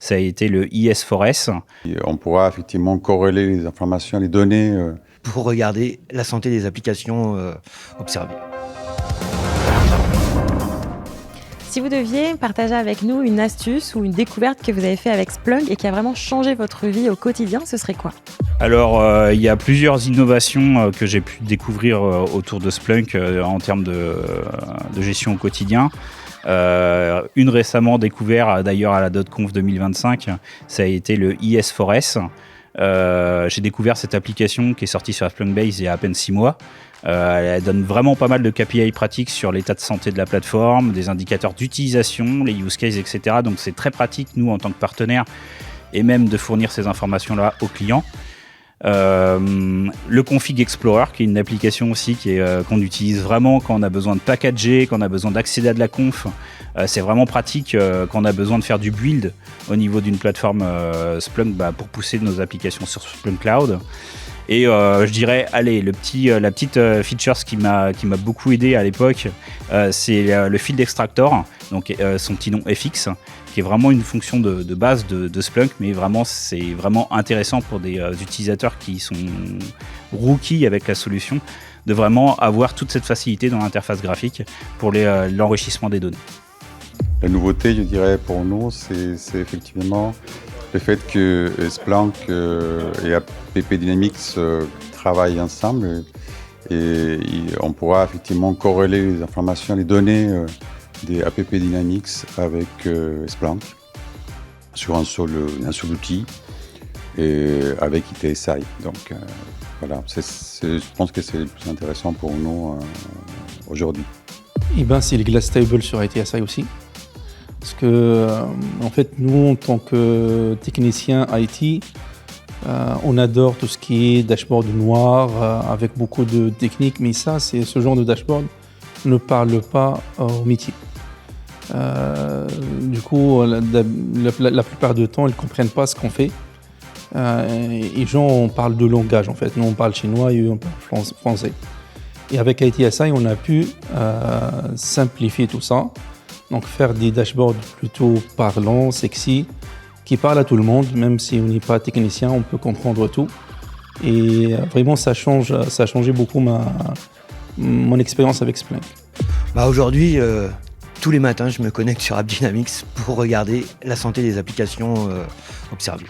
ça a été le IS4S. Et on pourra effectivement corréler les informations, les données. Pour regarder la santé des applications observées. Si vous deviez partager avec nous une astuce ou une découverte que vous avez fait avec Splunk et qui a vraiment changé votre vie au quotidien, ce serait quoi ? Alors, il y a plusieurs innovations que j'ai pu découvrir autour de Splunk en termes de gestion au quotidien. Une récemment découverte d'ailleurs à la .conf 2025, ça a été le IS4S. J'ai découvert cette application qui est sortie sur la Splunk Base il y a à peine 6 mois. Elle donne vraiment pas mal de KPI pratiques sur l'état de santé de la plateforme, des indicateurs d'utilisation, les use cases, etc. Donc c'est très pratique, nous, en tant que partenaire, et même de fournir ces informations-là aux clients. Le Config Explorer, qui est une application aussi qu'on utilise vraiment quand on a besoin de packager, quand on a besoin d'accéder à de la conf. C'est vraiment pratique quand on a besoin de faire du build au niveau d'une plateforme Splunk pour pousser nos applications sur Splunk Cloud. Et je dirais, allez, la petite feature qui m'a beaucoup aidé à l'époque, c'est le Field Extractor, donc son petit nom FX, qui est vraiment une fonction de base de Splunk, mais vraiment c'est vraiment intéressant pour des utilisateurs qui sont rookies avec la solution, de vraiment avoir toute cette facilité dans l'interface graphique pour l'enrichissement des données. La nouveauté, je dirais, pour nous, c'est effectivement le fait que Splunk et App Dynamics travaillent ensemble et on pourra effectivement corréler les informations, les données des App Dynamics avec Splunk sur un seul outil et avec ITSI. Donc voilà, je pense que c'est le plus intéressant pour nous aujourd'hui. Et c'est le Glass Table sur ITSI aussi. Parce que, en fait, nous, en tant que technicien IT, on adore tout ce qui est dashboard noir, avec beaucoup de techniques, mais ce genre de dashboard ne parle pas au métier. Du coup, la plupart du temps, ils ne comprennent pas ce qu'on fait. Les gens, on parle de langage, en fait. Nous, on parle chinois et eux, on parle français. Et avec ITSI, on a pu simplifier tout ça. Donc faire des dashboards plutôt parlants, sexy, qui parlent à tout le monde, même si on n'est pas technicien, on peut comprendre tout. Et vraiment, ça a changé beaucoup mon expérience avec Splunk. Aujourd'hui, tous les matins, je me connecte sur App Dynamics pour regarder la santé des applications observées.